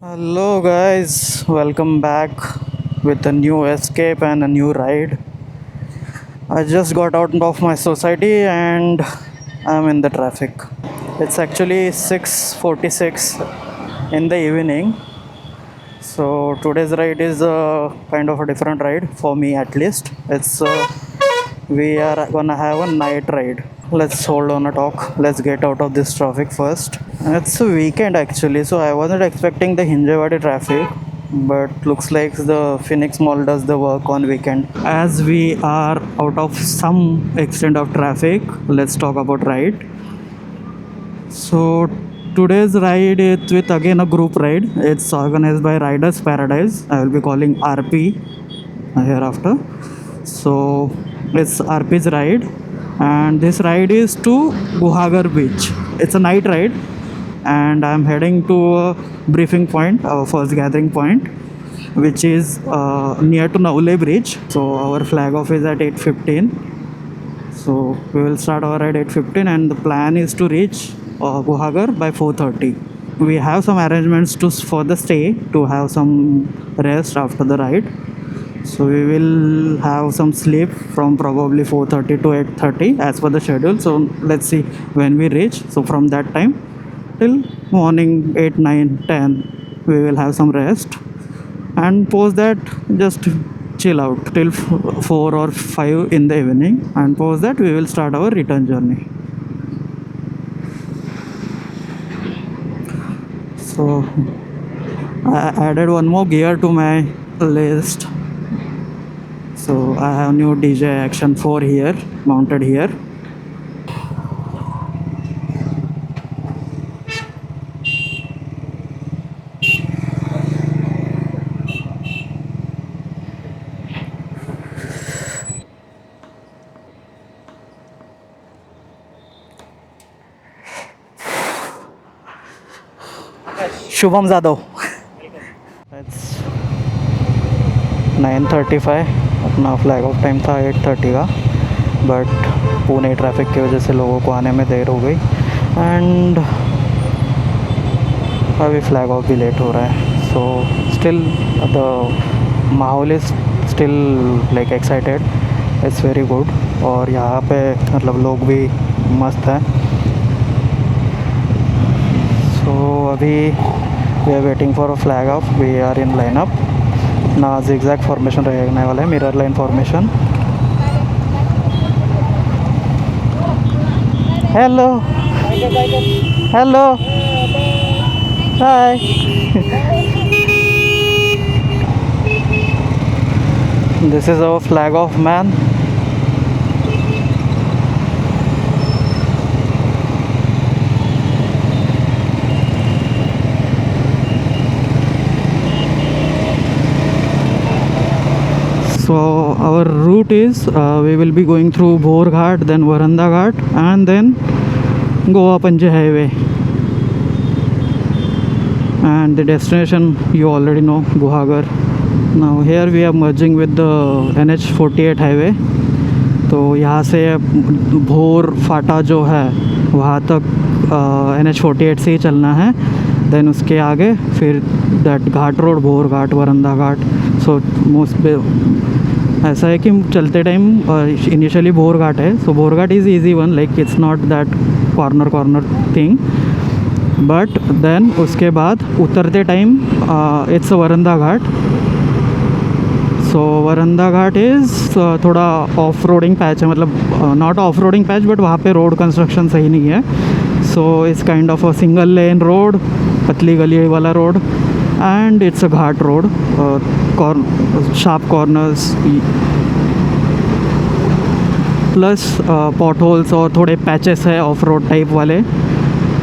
Hello, guys, welcome back with a new escape and a new ride. I just got out of my society and I'm in the traffic. It's actually 6:46 in the evening, so today's ride is a kind of a different ride for me at least. It's we are gonna have a night ride. Let's hold on a talk. Let's get out of this traffic first. It's a weekend actually, so I wasn't expecting the Hinjewadi traffic, but looks like the Phoenix Mall does the work on weekend. As we are out of some extent of traffic, let's talk about ride. So today's ride is with again a group ride. It's organized by Riders Paradise. I will be calling RP hereafter. So it's RP's ride, and this ride is to Guhagar Beach. It's a night ride, and I'm heading to a briefing point, our first gathering point, which is near to Naule Bridge. So our flag off is at 8:15. So we will start our ride 8:15, and the plan is to reach Guhagar by 4:30. We have some arrangements for the stay to have some rest after the ride. So we will have some sleep from probably 4:30 to 8:30 as per the schedule. So let's see when we reach. So from that time till morning 8, 9, 10, we will have some rest, and post that just chill out till 4 or 5 in the evening, and post that we will start our return journey. So I added one more gear to my list. So I have new DJI Action 4 here mounted here. Shubham Jadhav. It's 9:35. अपना flag of time था 8:30 का, but Pune traffic की वजह से लोगों को आने में देर हो गई, एंड अभी फ्लैग ऑफ भी लेट हो रहा है. सो स्टिल द माहौल is still like excited. It's very good. और यहाँ पे मतलब लोग भी मस्त हैं. सो अभी we are waiting for a flag off. We are in line up. ना zigzag फॉर्मेशन रहने वाला है, mirror line formation. Hello hello hi. This is our flag off man. So our route is we will be going through Bhor Ghat, then Varanda Ghat, and then Goa Panji Highway. And the destination you already know, Guhagar. Now here we are merging with the NH48 highway. तो यहाँ से भोर फाटा जो है वहाँ तक NH48 से ही चलना है. देन उसके आगे फिर दैट घाट रोड, भोर घाट, वरंदा घाट. सो मोस्ट ऐसा है कि चलते टाइम इनिशियली भोर घाट है. So Bhor Ghat is easy one, like it's not that corner thing. But then उसके बाद उतरते time it's Varandha Ghat. So Varandha Ghat is थोड़ा ऑफ रोडिंग पैच है, मतलब not off roading patch, but वहाँ पे रोड कंस्ट्रक्शन सही नहीं है. So it's kind of a single lane road, पतली गली वाला road, and it's a ghat road. Sharp corners plus pot holes और थोड़े पैचेस है ऑफ रोड टाइप वाले.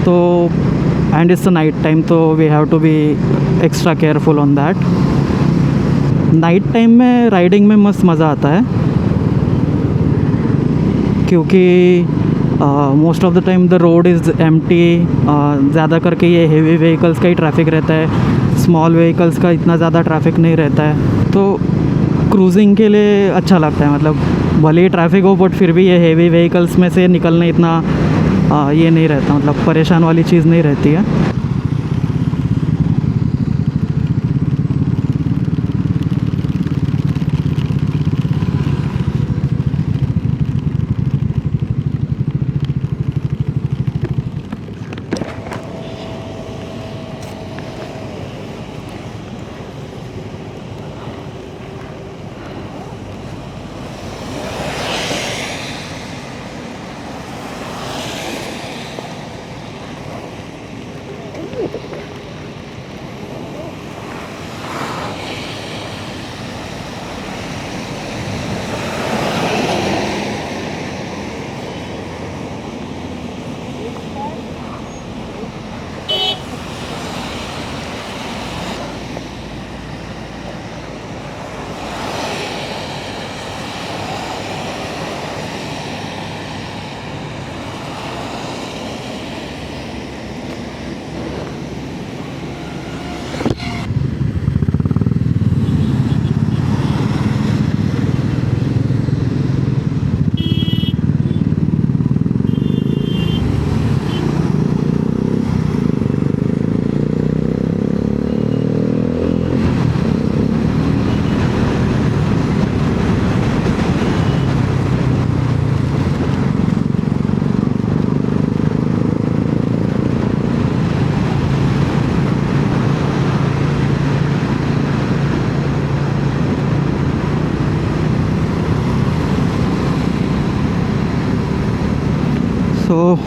तो and it's a night time, तो we have to be extra careful on that. Night time में राइडिंग में मस्त मज़ा आता है, क्योंकि most of the time the road is empty. ज़्यादा करके ये हेवी व्हीकल्स का ही ट्रैफिक रहता है, स्मॉल व्हीकल्स का इतना ज़्यादा ट्रैफिक नहीं रहता है. तो क्रूजिंग के लिए अच्छा लगता है. मतलब भले ही ट्रैफिक हो, बट फिर भी ये हेवी व्हीकल्स में से निकलना इतना ये नहीं रहता, मतलब परेशान वाली चीज़ नहीं रहती है. So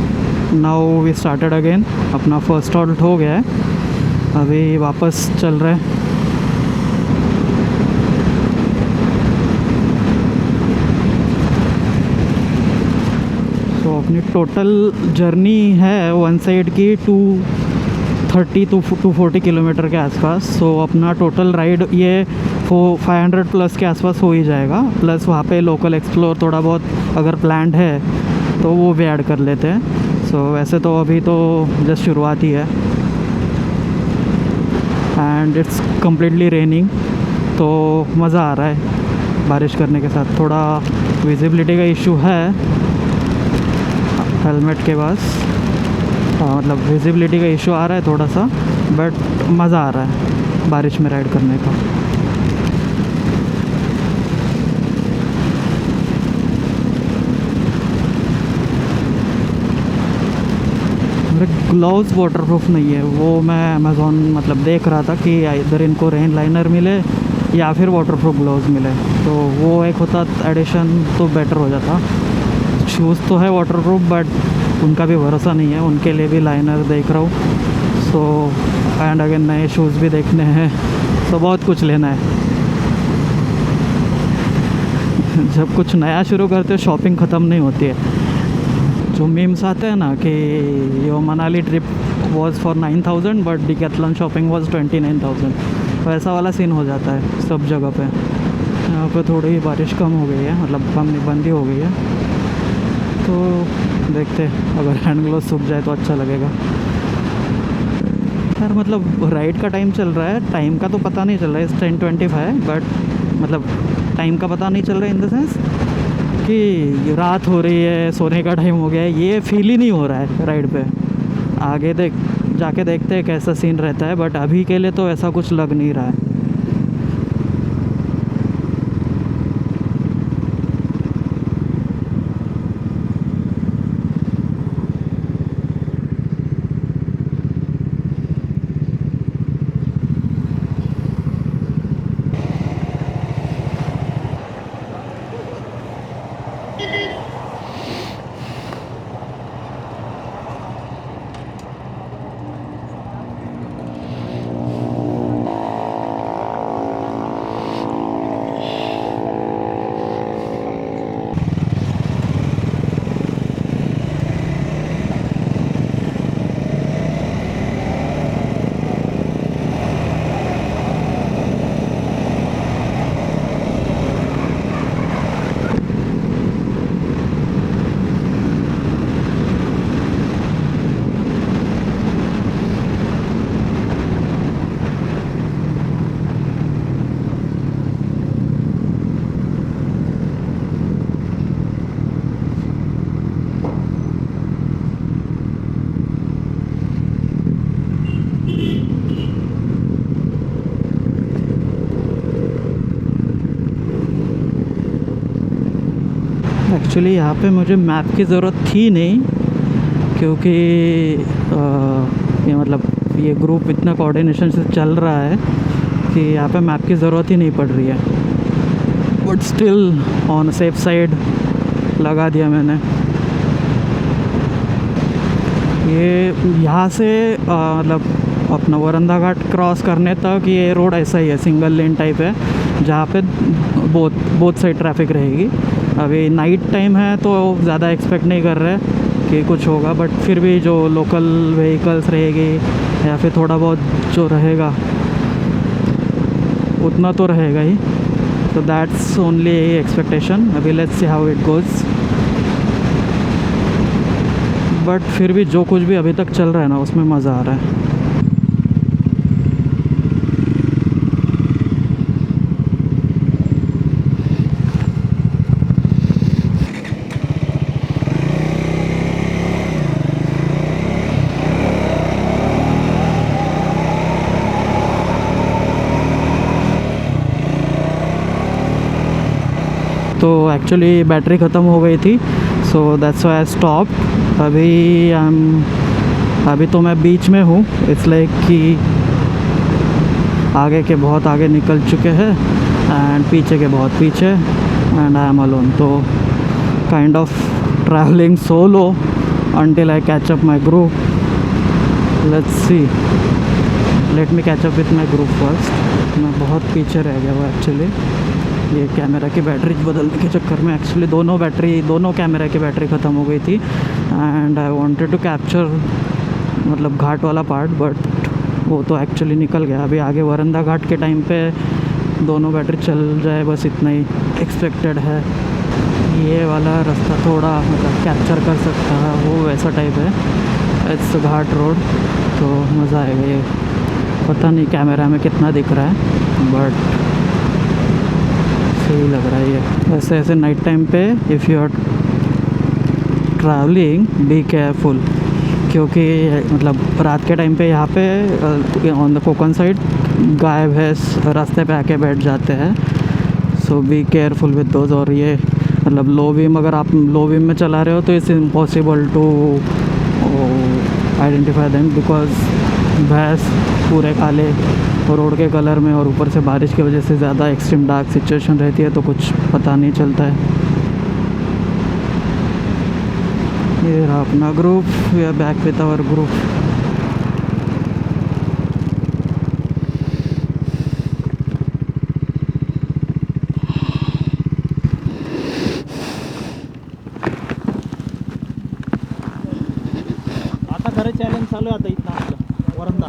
now we started again. अपना फर्स्ट हॉल्ट हो गया है, अभी वापस चल रहे हैं। तो अपनी टोटल जर्नी है वन साइड की 230 to 240 किलोमीटर के आसपास। सो अपना टोटल राइड ये 500 प्लस के आसपास हो ही जाएगा। प्लस वहाँ पे लोकल एक्सप्लोर थोड़ा बहुत अगर प्लान्ड है तो वो भी ऐड कर लेते हैं। सो वैसे तो अभी तो जस्ट शुरुआत ही है एंड इट्स कम्प्लीटली रेनिंग, तो मज़ा आ रहा है बारिश करने के साथ। थोड़ा विजिबिलिटी का इशू है हेलमेट के पास, मतलब विजिबिलिटी का इशू आ रहा है थोड़ा सा, बट मज़ा आ रहा है बारिश में राइड करने का। मेरे ग्लव्स वाटरप्रूफ नहीं है, वो मैं अमेज़ॉन मतलब देख रहा था कि इधर इनको रेन लाइनर मिले या फिर वाटरप्रूफ ग्लव्स मिले, तो वो एक होता एडिशन तो बेटर हो जाता। शूज़ तो है वाटरप्रूफ बट उनका भी भरोसा नहीं है, उनके लिए भी लाइनर देख रहा हूँ। सो एंड अगेन नए शूज़ भी देखने हैं, तो बहुत कुछ लेना है। जब कुछ नया शुरू करते हो शॉपिंग ख़त्म नहीं होती है। जो मीम्स आते हैं ना कि yo Manali trip was for 9000 but Decathlon shopping was 29000, वैसा वाला सीन हो जाता है सब जगह पे। यहाँ पे थोड़ी बारिश कम हो गई है, मतलब कम नहीं बंदी हो गई है, तो देखते अगर हैंड ग्लोव सूख जाए तो अच्छा लगेगा यार। मतलब राइड का टाइम चल रहा है, टाइम का तो पता नहीं चल रहा है, 10:25 है, बट मतलब टाइम का पता नहीं चल रहा है इन द सेंस कि रात हो रही है, सोने का टाइम हो गया है, ये फील ही नहीं हो रहा है राइड पे। आगे जाके देखते हैं कैसा सीन रहता है, बट अभी के लिए तो ऐसा कुछ लग नहीं रहा है। एक्चुअली यहाँ पे मुझे मैप की ज़रूरत थी नहीं, क्योंकि ये मतलब ये ग्रुप इतना कोऑर्डिनेशन से चल रहा है कि यहाँ पे मैप की ज़रूरत ही नहीं पड़ रही है। But still on safe side लगा दिया मैंने। ये यहाँ से मतलब अपना वरंदा घाट क्रॉस करने तक ये रोड ऐसा ही है, सिंगल लेन टाइप है, जहाँ पे बोथ साइड ट्रैफिक रहेगी। अभी नाइट टाइम है तो ज़्यादा एक्सपेक्ट नहीं कर रहे कि कुछ होगा, बट फिर भी जो लोकल व्हीकल्स रहेगी या फिर थोड़ा बहुत जो रहेगा उतना तो रहेगा ही। तो दैट्स ओनली एक्सपेक्टेशन। अभी let's see how it goes. But फिर भी जो कुछ भी अभी तक चल रहा है ना उसमें मज़ा आ रहा है। तो एक्चुअली बैटरी ख़त्म हो गई थी, so that's why I stop. अभी तो मैं बीच में हूँ, इसलिए कि आगे के बहुत आगे निकल चुके हैं एंड पीछे के बहुत पीछे, एंड आई एम अलोन। तो kind of travelling solo until I catch up my group. Let's see. Let me catch up with my group first. मैं बहुत पीछे रह गया हुआ एक्चुअली, ये कैमरा की बैटरी बदलने के चक्कर में। एक्चुअली दोनों कैमरा की बैटरी ख़त्म हो गई थी and I wanted to capture मतलब घाट वाला पार्ट, बट वो तो एक्चुअली निकल गया। अभी आगे वरंदा घाट के टाइम पे दोनों बैटरी चल जाए, बस इतना ही एक्सपेक्टेड है। ये वाला रास्ता थोड़ा मतलब कैप्चर कर सकता है, वो वैसा टाइप है। इट्स घाट रोड, तो मज़ा आएगा। ये पता नहीं कैमरा में कितना दिख रहा है, बट सही लग रहा है ये। ऐसे ऐसे नाइट टाइम पे if you are travelling be careful, क्योंकि मतलब रात के टाइम पे यहाँ पे ऑन द कोकन साइड गाय भैंस रास्ते पे आके बैठ जाते हैं। So be careful with those. और ये मतलब लो बीम, अगर आप लो बीम में चला रहे हो तो it's impossible to identify them, because भैंस पूरे काले रोड के कलर में और ऊपर से बारिश की वजह से ज़्यादा एक्सट्रीम डार्क सिचुएशन रहती है, तो कुछ पता नहीं चलता है। ये रहा अपना group, we are back with our group. आता खरं चॅलेंज चालू आहे आता इथं आपलं वरंदा.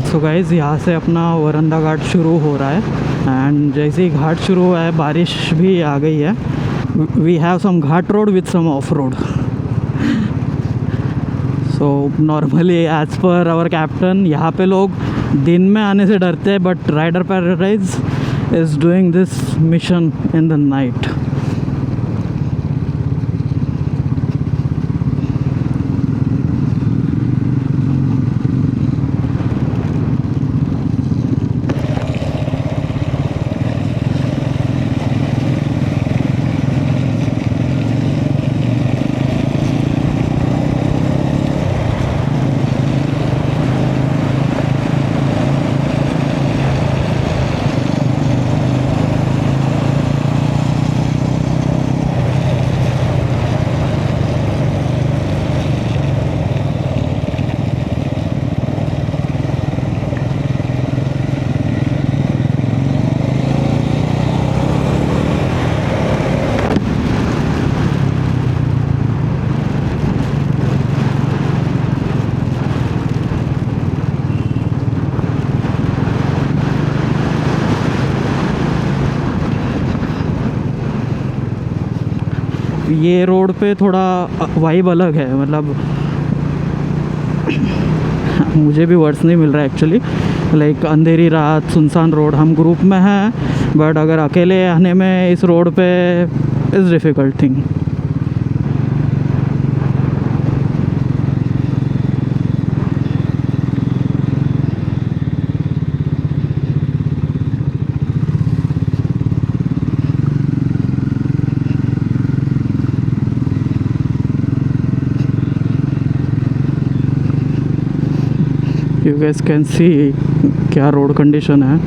सो गाइज़, यहाँ से अपना वरंदा घाट शुरू हो रहा है एंड जैसे ही घाट शुरू हुआ है बारिश भी आ गई है। We have some ghat road with some off road. So normally as per our captain यहाँ पे लोग दिन में आने से डरते हैं, but rider paradise is doing this mission in the night. ये रोड पे थोड़ा वाइब अलग है, मतलब मुझे भी वर्ड्स नहीं मिल रहा है एक्चुअली। लाइक अंधेरी रात, सुनसान रोड, हम ग्रुप में हैं, बट अगर अकेले आने में इस रोड पे is difficult thing. You gas can see क्या रोड कंडीशन है।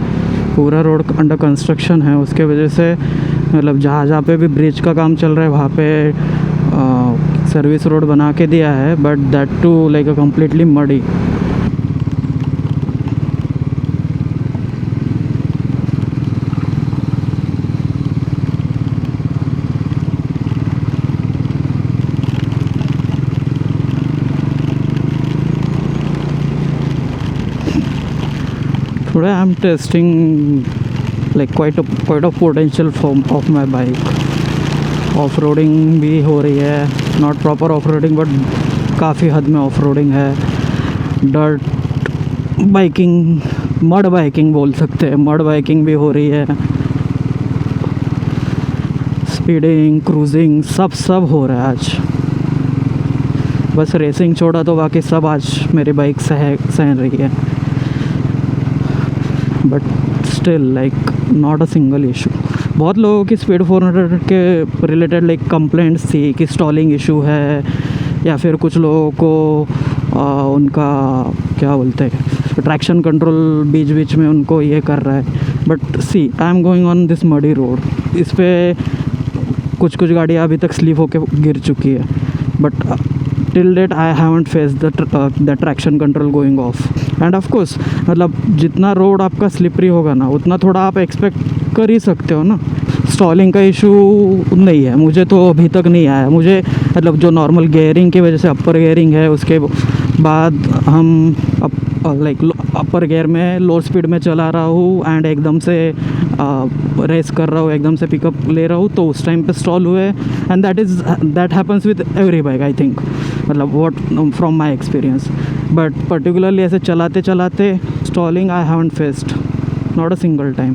पूरा रोड अंडर कंस्ट्रक्शन है, उसके वजह से मतलब जहाँ जहाँ पे भी ब्रिज का काम चल रहा है वहाँ पे सर्विस रोड बना के दिया है, but that too like a completely muddy. Today I'm testing like quite a potential form of my bike. Off-roading भी हो रही है, नॉट प्रॉपर ऑफ-रोडिंग बट काफ़ी हद में ऑफ-रोडिंग है। डर्ट बाइकिंग, मड बाइकिंग बोल सकते हैं, मड बाइकिंग भी हो रही है। स्पीडिंग, क्रूजिंग सब हो रहा है आज। बस रेसिंग छोड़ा तो बाकी सब आज मेरी बाइक सहन रही है। But still like not a single issue. बहुत लोगों की स्पीड 400 के रिलेटेड लाइक कंप्लेंट्स थी कि स्टॉलिंग इशू है, या फिर कुछ लोगों को उनका क्या बोलते हैं ट्रैक्शन कंट्रोल बीच बीच में उनको ये कर रहा है. But see I am going on this muddy road. इस पे कुछ गाड़ियाँ अभी तक स्लिप होके गिर चुकी है. But till date I haven't face the traction control going off. And of course मतलब जितना रोड आपका स्लिपरी होगा ना, उतना थोड़ा आप एक्सपेक्ट कर ही सकते हो ना. स्टॉलिंग का इशू नहीं है, मुझे तो अभी तक नहीं आया. मुझे मतलब जो नॉर्मल गियरिंग की वजह से अपर गियरिंग है, उसके बाद हम लाइक अपर गियर में लो स्पीड में चला रहा हूँ एंड एकदम से रेस कर रहा हूँ, एकदम से पिकअप ले रहा हूँ, तो उस टाइम पे स्टॉल हुए. And that happens with every bike I think, मतलब what from my experience. But particularly ऐसे चलाते चलाते stalling I haven't faced, not a single time.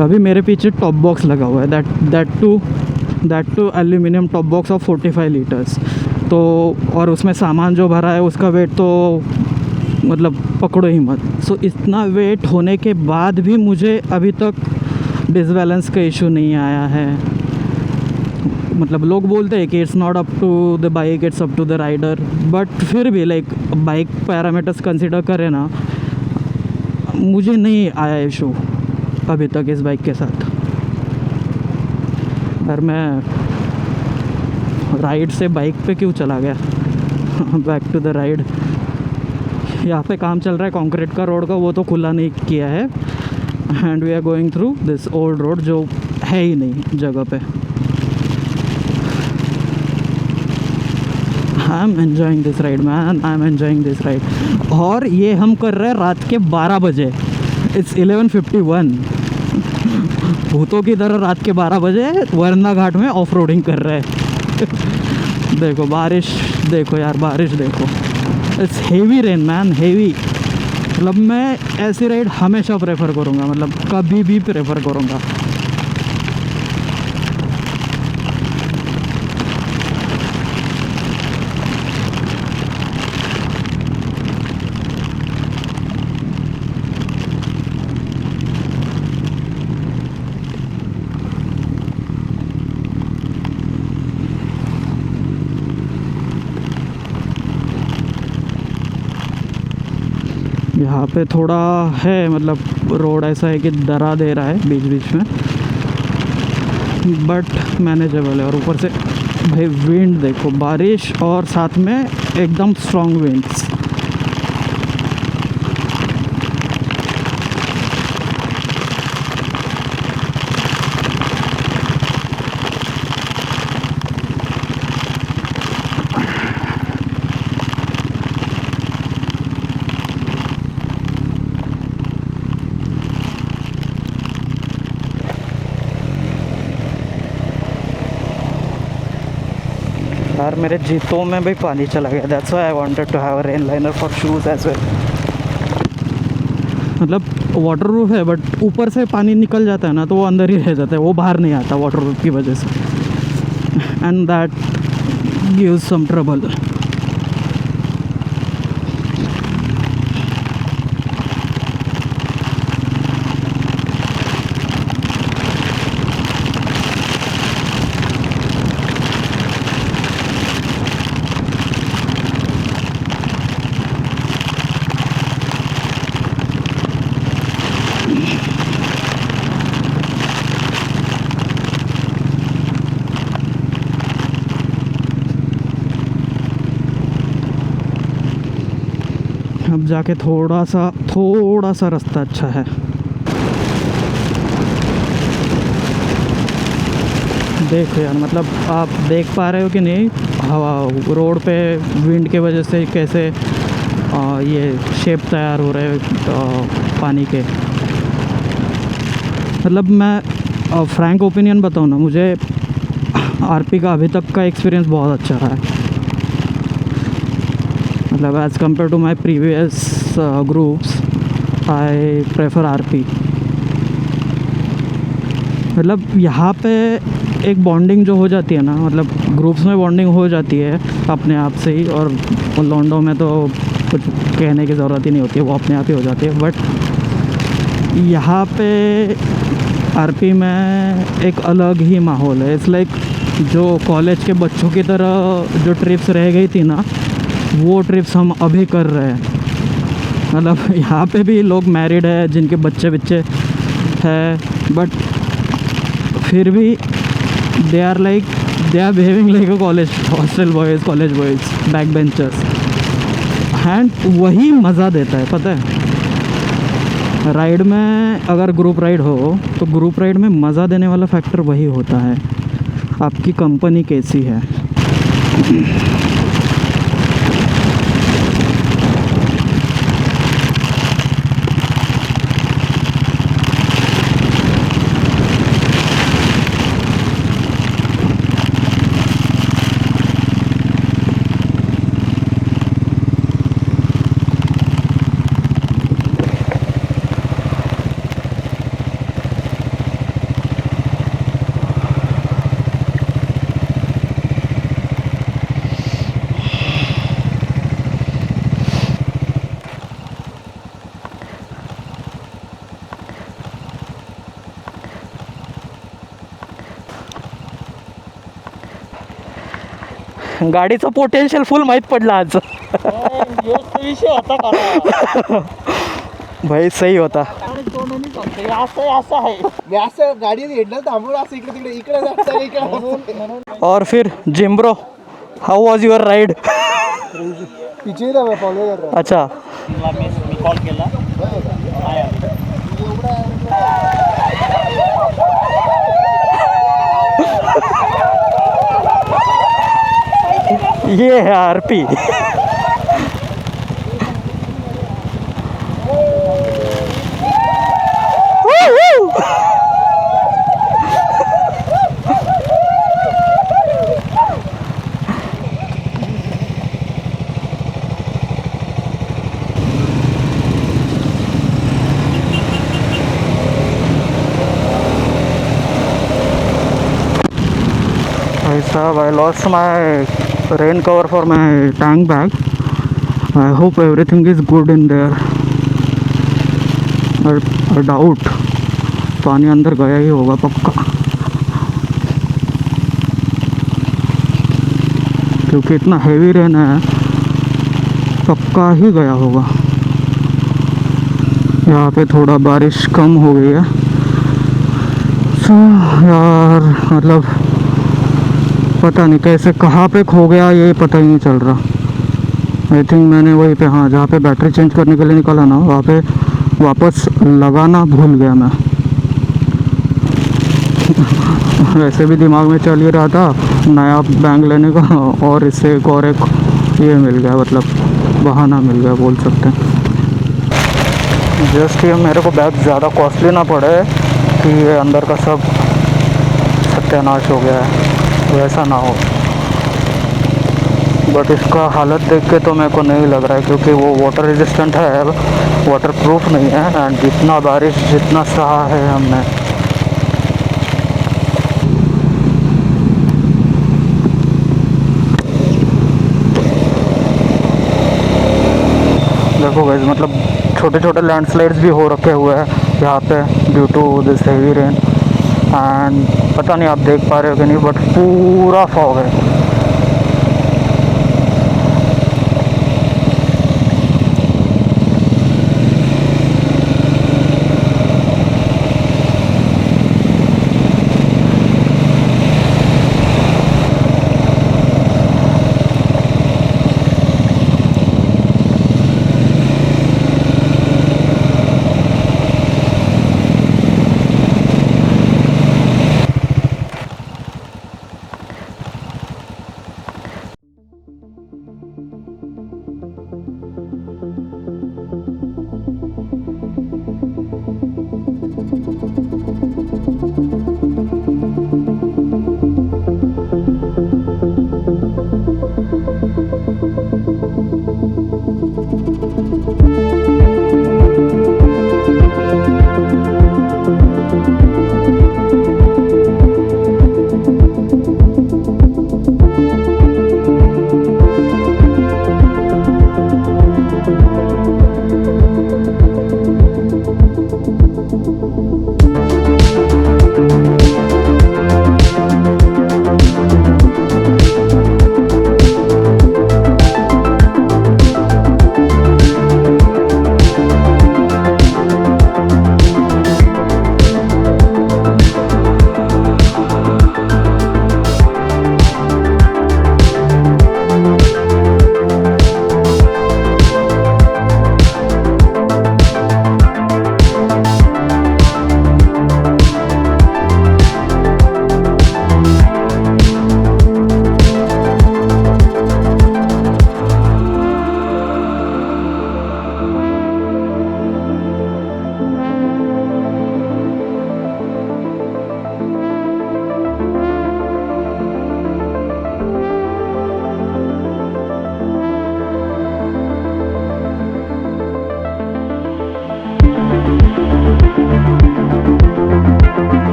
अभी मेरे पीछे टॉप बॉक्स लगा हुआ है, that too aluminium top box of 45 litres. तो और उसमें सामान जो भरा है उसका वेट तो मतलब पकड़ो ही मत. सो इतना वेट होने के बाद भी मुझे अभी तक डिसबैलेंस का इशू नहीं आया है. मतलब लोग बोलते हैं कि it's not up to the bike, it's up to the rider. But फिर भी लाइक बाइक पैरामीटर्स कंसिडर करें ना, मुझे नहीं आया इशू अभी तक इस बाइक के साथ. और मैं राइड से बाइक पे क्यों चला गया. Back to the ride. यहाँ पे काम चल रहा है कंक्रीट का रोड का, वो तो खुला नहीं किया है. And we are going through this old road जो है ही नहीं जगह पे. I am enjoying this ride man, I am enjoying this ride. और ये हम कर रहे हैं रात के 12 बजे. इट्स 11:51. भूतों की तरह रात के 12 बजे वरना घाट में ऑफ रोडिंग कर रहे हैं. देखो बारिश, देखो यार बारिश देखो. It's heavy rain man, heavy. मतलब मैं ऐसी राइड हमेशा प्रेफर करूँगा, मतलब कभी भी प्रेफर करूँगा. यहाँ पे थोड़ा है मतलब रोड ऐसा है कि डरा दे रहा है बीच बीच में, बट मैनेजेबल है. और ऊपर से भाई विंड देखो, बारिश और साथ में एकदम स्ट्रॉन्ग विंड्स. यार मेरे जूतों में भी पानी चला गया. That's why I wanted to have a rain liner for shoes as well. मतलब वाटर प्रूफ है बट ऊपर से पानी निकल जाता है ना, तो वो अंदर ही रह जाता है, वो बाहर नहीं आता वाटर प्रूफ की वजह से. And that gives some trouble. अब जाके थोड़ा सा रास्ता अच्छा है. देखो यार, मतलब आप देख पा रहे हो कि नहीं, हवा रोड पे विंड के वजह से कैसे ये शेप तैयार हो रहे हैं पानी के. मतलब मैं फ्रैंक ओपिनियन बताऊँ ना, मुझे आरपी का अभी तक का एक्सपीरियंस बहुत अच्छा रहा है. मतलब as compare to my previous groups I prefer RP. मतलब यहाँ पे एक बॉन्डिंग जो हो जाती है ना, मतलब ग्रुप्स में बॉन्डिंग हो जाती है अपने आप से ही. और लॉन्डो में तो कुछ कहने की ज़रूरत ही नहीं होती है, वो अपने आप ही हो जाती है। बट यहाँ पे आरपी में एक अलग ही माहौल है। इट्स लाइक जो कॉलेज के बच्चों की तरह जो ट्रिप्स रह गई थी ना, वो ट्रिप्स हम अभी कर रहे हैं। मतलब यहाँ पे भी लोग मैरिड है, जिनके बच्चे बच्चे है, बट फिर भी they are behaving like a college hostel boys, college boys, back benchers. And वही मज़ा देता है, पता है। राइड में अगर ग्रुप राइड हो तो ग्रुप राइड में मज़ा देने वाला फैक्टर वही होता है, आपकी कंपनी कैसी है। गाडीचं पोटेन्शियल फुल माहीत पडलं आज. विषय होता का भाई सही होता. असं आहे. मी असं गाडी हेडलं थांबून असं इकडे तिकडे इकडे जायचं इकडे. और फिर gym bro, how was your ride? पीछे था मैं फॉलो कर रहा. अच्छा. मी कॉल केला. ये है आरपी. भाई साहब, I lost my rain cover for my tank bag. I hope everything is good in there. I doubt पानी अंदर गया ही होगा पक्का, क्योंकि इतना हेवी रेन है, पक्का ही गया होगा. यहाँ पे थोड़ा बारिश कम हो गई है. सो यार मतलब पता नहीं कैसे कहाँ पे खो गया, ये पता ही नहीं चल रहा. आई थिंक मैंने वहीं पे, हाँ, जहाँ पे बैटरी चेंज करने के लिए निकाला ना, वहाँ पे वापस लगाना भूल गया मैं. वैसे भी दिमाग में चल ही रहा था नया बैग लेने का, और इससे एक और एक ये मिल गया, मतलब बहाना मिल गया बोल सकते हैं. जस्ट ये मेरे को बैग ज़्यादा कॉस्टली ना पड़े कि ये अंदर का सब सत्यानाश हो गया है, वैसा ना हो. बट इसका हालत देख के तो मेरे को नहीं लग रहा है, क्योंकि वो वाटर रेजिस्टेंट है, वाटर प्रूफ नहीं है. एंड जितना बारिश जितना सहा है हमने, देखो गाइस, मतलब छोटे छोटे लैंडस्लाइड्स भी हो रखे हुए हैं यहाँ पे due to this heavy rain. And पता नहीं आप देख पा रहे हो कि नहीं, बट पूरा फॉग है.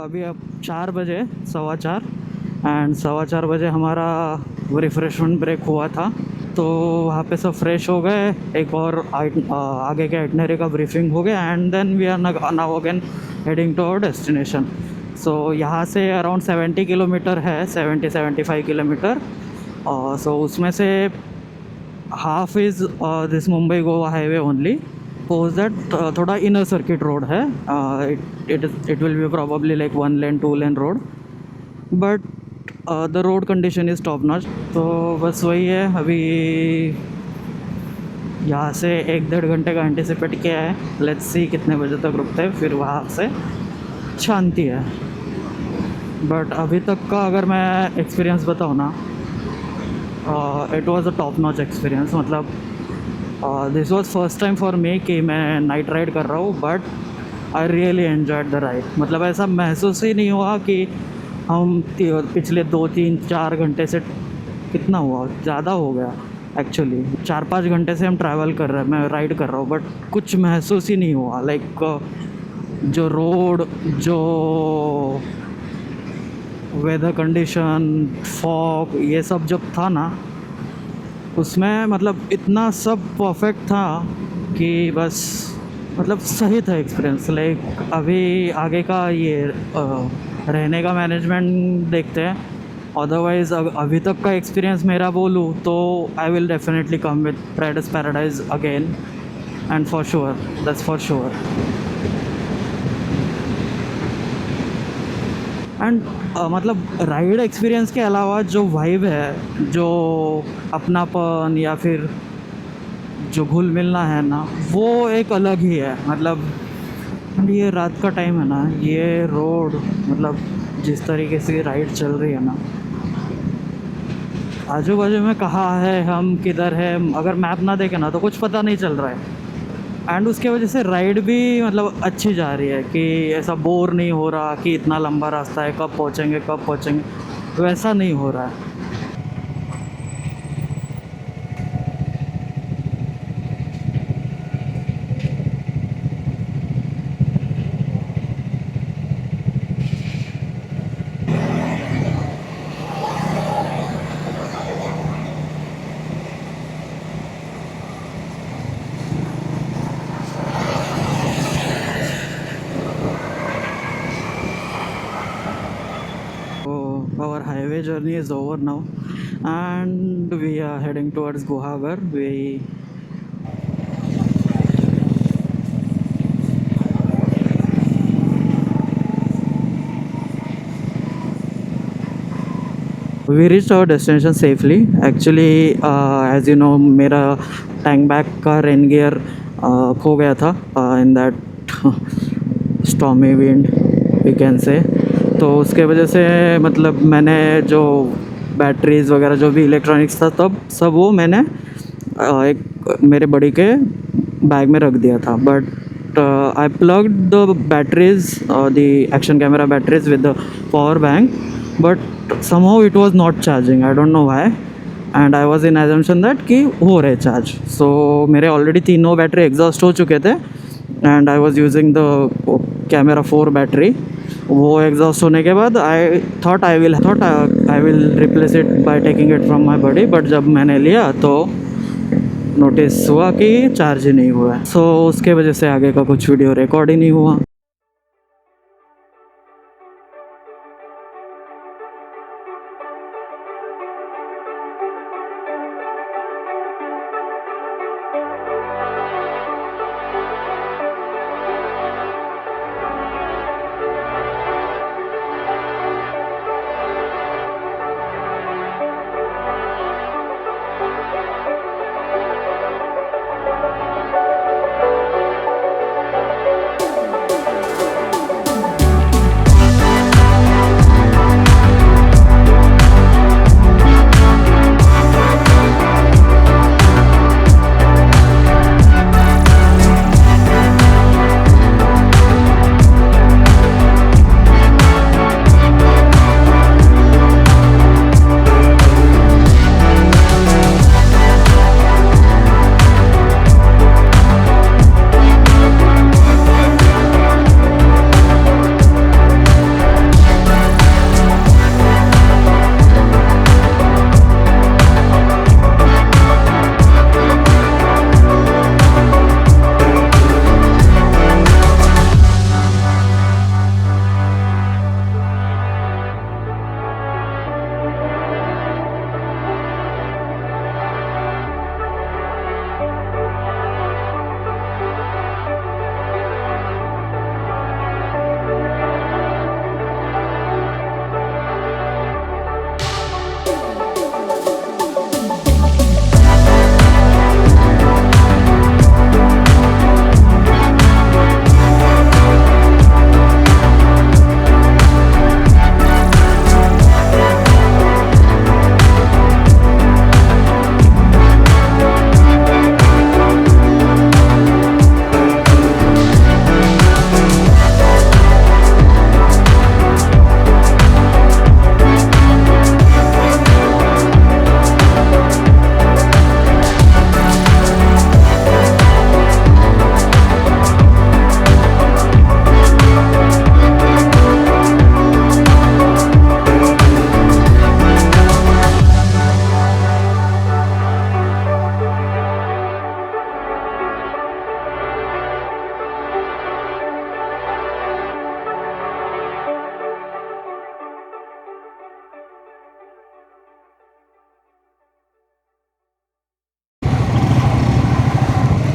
अभी अब 4 बजे, 4:15, एंड 4:15 हमारा वो रिफ्रेशमेंट ब्रेक हुआ था। तो वहाँ पे सब फ्रेश हो गए, एक और आगे के आइटनरी का ब्रीफिंग हो गया, and then we are now again heading to our destination. So यहाँ से अराउंड 70 किलोमीटर है, 70-75 किलोमीटर। सो उसमें से half is this Mumbai Goa highway only, pose that थोड़ा इनर सर्किट रोड है। It will be probably like 1 lane 2 lane road, but the road condition is top notch. तो बस वही है, अभी यहाँ से 1-1.5 घंटे का एंटिसिपेट किया है। लेट्स सी कितने बजे तक रुकते हैं, फिर वहाँ से शांति है। बट अभी तक का अगर मैं एक्सपीरियंस बताऊँ ना, it was a top notch experience. मतलब this was first time for me कि मैं नाइट राइड कर रहा हूँ, but I really enjoyed the ride. मतलब ऐसा महसूस ही नहीं हुआ कि हम पिछले 2-3-4 घंटे से, कितना हुआ, ज़्यादा हो गया एक्चुअली, 4-5 घंटे से हम ट्रैवल कर रहे हैं, मैं राइड कर रहा हूँ, बट कुछ महसूस ही नहीं हुआ। लाइक जो रोड, जो वेदर कंडीशन, फॉग, ये सब जब था ना, उसमें मतलब इतना सब परफेक्ट था कि बस मतलब सही था एक्सपीरियंस। लाइक अभी आगे का ये रहने का मैनेजमेंट देखते हैं। अदरवाइज़ अभी तक का एक्सपीरियंस मेरा बोलूँ तो I will definitely come with Riders paradise again, and for sure, that's for sure. And मतलब राइड एक्सपीरियंस के अलावा जो वाइब है, जो अपनापन या फिर जो घुल मिलना है ना, वो एक अलग ही है। मतलब एंड ये रात का टाइम है ना, ये रोड, मतलब जिस तरीके से राइड चल रही है ना, आजू बाजू में कहाँ है, हम किधर है, अगर मैप ना देखे ना तो कुछ पता नहीं चल रहा है। एंड उसके वजह से राइड भी मतलब अच्छी जा रही है कि ऐसा बोर नहीं हो रहा कि इतना लंबा रास्ता है, कब पहुँचेंगे कब पहुँचेंगे, वैसा नहीं हो रहा है। So our highway journey is over now, and we are heading towards Guhagar. We reached our destination safely. Actually, as you know, मेरा टैंक बैग का रेन गियर खो गया था in that stormy wind we can say. तो उसके वजह से मतलब मैंने जो बैटरीज़ वगैरह जो भी इलेक्ट्रॉनिक्स था तब सब वो मैंने एक मेरे बड़ी के बैग में रख दिया था। But I plugged the batteries, the action camera batteries with the power bank, but somehow it was not charging. I don't know why, and I was in assumption that कि हो रहे चार्ज। सो मेरे already तीनों battery exhaust हो चुके थे, and I was using the camera 4 battery. वो exhaust होने के बाद I thought I will replace it by taking it from my body, but जब मैंने लिया तो नोटिस हुआ कि चार्ज ही नहीं हुआ है। सो उसके वजह से आगे का कुछ वीडियो रिकॉर्ड ही नहीं हुआ।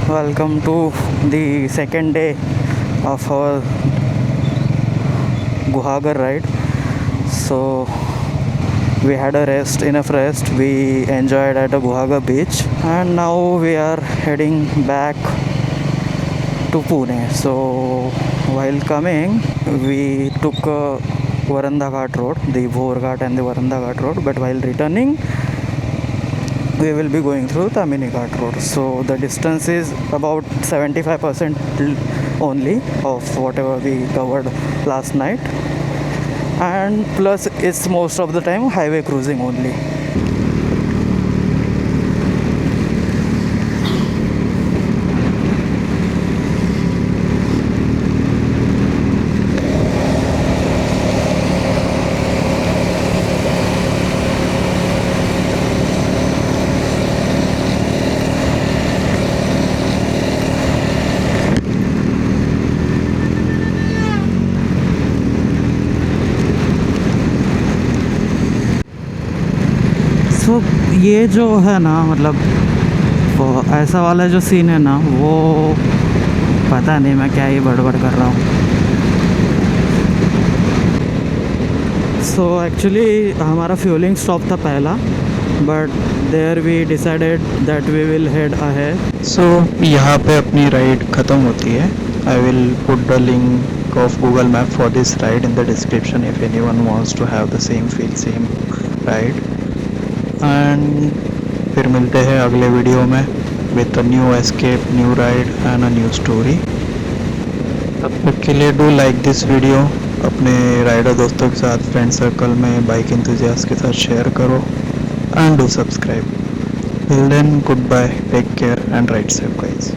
welcome to the second day of our Guhagar ride. So we had a rest, enough rest. We enjoyed at a Guhagar beach, and now we are heading back to Pune. So while coming, we took Varanda Ghat road, the Bhor Ghat and the Varanda Ghat road. But while returning, we will be going through Tamini Ghat road. So the distance is about 75% only of whatever we covered last night, and plus it's most of the time highway cruising only. सो ये जो है ना, मतलब वो ऐसा वाला जो scene है ना, वो पता नहीं मैं क्या ही बड़बड़ कर रहा हूँ. सो एक्चुअली हमारा फ्यूलिंग स्टॉप था पहला, but there we decided that we will head ahead. So यहाँ पे अपनी राइड ख़त्म होती है. I will put the link of Google map for this ride in the description if anyone wants to have the same feel, same ride. And फिर मिलते हैं अगले वीडियो में with a new escape, new ride and a new story. तब तक के लिए do like this video, अपने राइडर दोस्तों के साथ, फ्रेंड सर्कल में, बाइक एंथुसियास्ट के साथ शेयर करो and do subscribe. Till then, goodbye, take care and ride safe guys.